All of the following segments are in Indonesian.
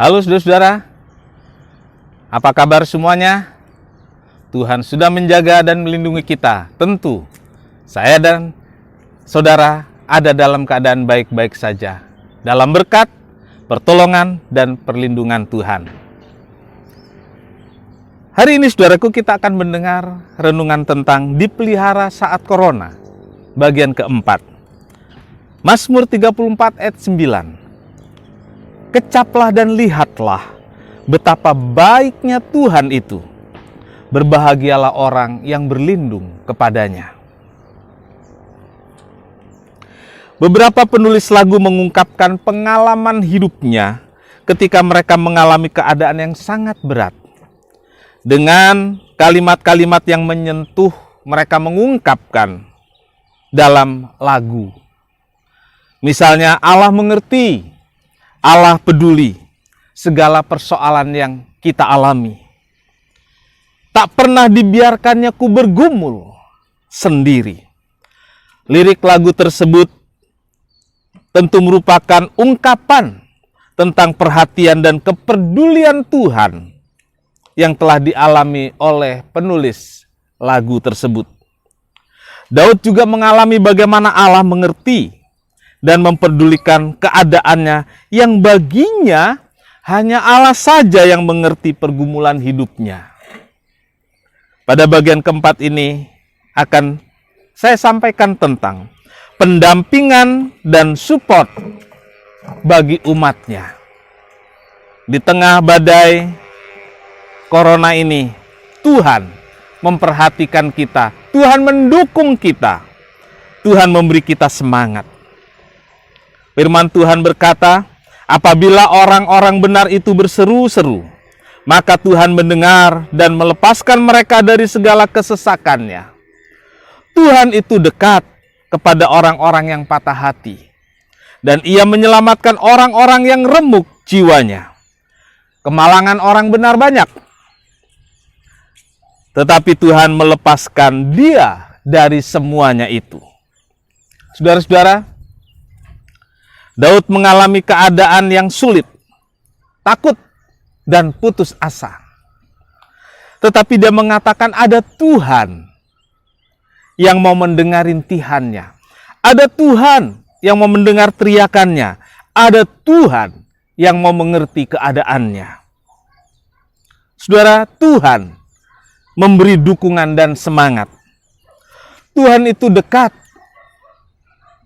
Halo saudara-saudara, apa kabar semuanya? Tuhan sudah menjaga dan melindungi kita. Tentu, saya dan saudara ada dalam keadaan baik-baik saja, dalam berkat, pertolongan, dan perlindungan Tuhan. Hari ini saudaraku, kita akan mendengar renungan tentang dipelihara saat corona, bagian keempat. Mazmur 34 ayat 9. Kecaplah dan lihatlah betapa baiknya Tuhan itu. Berbahagialah orang yang berlindung kepadanya. Beberapa penulis lagu mengungkapkan pengalaman hidupnya ketika mereka mengalami keadaan yang sangat berat. Dengan kalimat-kalimat yang menyentuh, mereka mengungkapkan dalam lagu. Misalnya, Allah mengerti, Allah peduli segala persoalan yang kita alami. Tak pernah dibiarkannya ku bergumul sendiri. Lirik lagu tersebut tentu merupakan ungkapan tentang perhatian dan kepedulian Tuhan yang telah dialami oleh penulis lagu tersebut. Daud juga mengalami bagaimana Allah mengerti dan memperdulikan keadaannya yang baginya hanya Allah saja yang mengerti pergumulan hidupnya. Pada bagian keempat ini akan saya sampaikan tentang pendampingan dan support bagi umatnya. Di tengah badai corona ini, Tuhan memperhatikan kita, Tuhan mendukung kita, Tuhan memberi kita semangat. Firman Tuhan berkata, apabila orang-orang benar itu berseru-seru, maka Tuhan mendengar dan melepaskan mereka dari segala kesesakannya. Tuhan itu dekat kepada orang-orang yang patah hati, dan Ia menyelamatkan orang-orang yang remuk jiwanya. Kemalangan orang benar banyak, tetapi Tuhan melepaskan dia dari semuanya itu. Saudara-saudara, Daud mengalami keadaan yang sulit, takut, dan putus asa. Tetapi dia mengatakan ada Tuhan yang mau mendengar rintihannya. Ada Tuhan yang mau mendengar teriakannya. Ada Tuhan yang mau mengerti keadaannya. Saudara, Tuhan memberi dukungan dan semangat. Tuhan itu dekat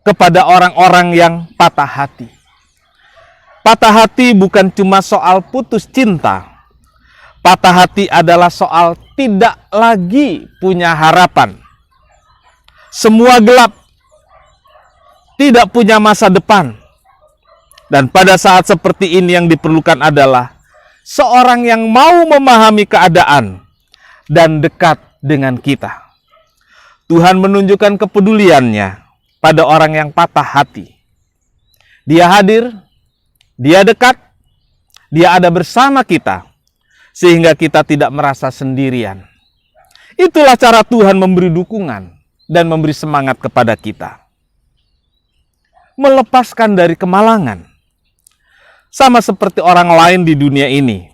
kepada orang-orang yang patah hati. Patah hati bukan cuma soal putus cinta. Patah hati adalah soal tidak lagi punya harapan. Semua gelap, tidak punya masa depan. Dan pada saat seperti ini yang diperlukan adalah seorang yang mau memahami keadaan dan dekat dengan kita. Tuhan menunjukkan kepeduliannya pada orang yang patah hati. Dia hadir, dia dekat, dia ada bersama kita, sehingga kita tidak merasa sendirian. Itulah cara Tuhan memberi dukungan dan memberi semangat kepada kita. Melepaskan dari kemalangan. Sama seperti orang lain di dunia ini,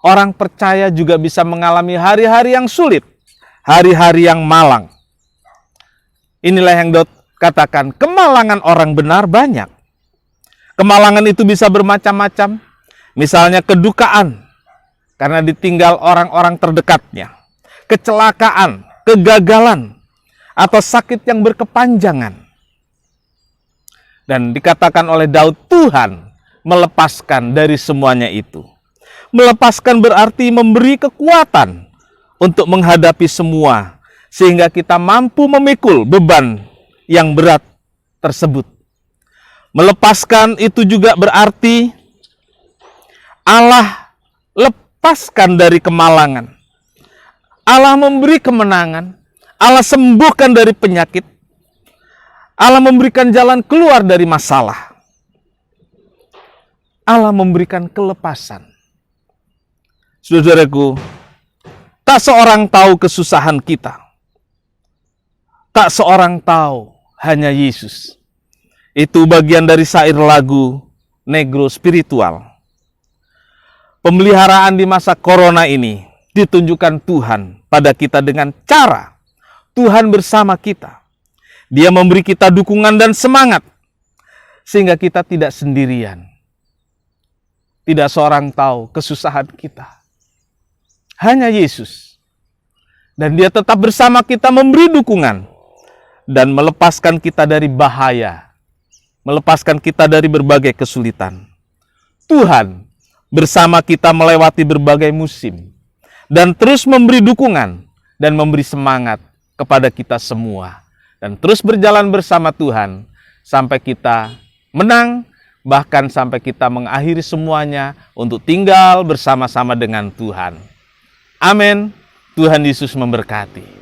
orang percaya juga bisa mengalami hari-hari yang sulit, hari-hari yang malang. Inilah yang Daud katakan, kemalangan orang benar banyak. Kemalangan itu bisa bermacam-macam. Misalnya kedukaan karena ditinggal orang-orang terdekatnya. Kecelakaan, kegagalan, atau sakit yang berkepanjangan. Dan dikatakan oleh Daud, Tuhan melepaskan dari semuanya itu. Melepaskan berarti memberi kekuatan untuk menghadapi semua, sehingga kita mampu memikul beban yang berat tersebut. Melepaskan itu juga berarti Allah lepaskan dari kemalangan. Allah memberi kemenangan. Allah sembuhkan dari penyakit. Allah memberikan jalan keluar dari masalah. Allah memberikan kelepasan. Saudaraku, tak seorang tahu kesusahan kita. Tak seorang tahu, hanya Yesus. Itu bagian dari syair lagu Negro Spiritual. Pemeliharaan di masa corona ini ditunjukkan Tuhan pada kita dengan cara Tuhan bersama kita. Dia memberi kita dukungan dan semangat sehingga kita tidak sendirian. Tidak seorang tahu kesusahan kita. Hanya Yesus. Dan Dia tetap bersama kita memberi dukungan dan melepaskan kita dari bahaya, melepaskan kita dari berbagai kesulitan. Tuhan bersama kita melewati berbagai musim dan terus memberi dukungan dan memberi semangat kepada kita semua, dan terus berjalan bersama Tuhan sampai kita menang, bahkan sampai kita mengakhiri semuanya untuk tinggal bersama-sama dengan Tuhan. Amin. Tuhan Yesus memberkati.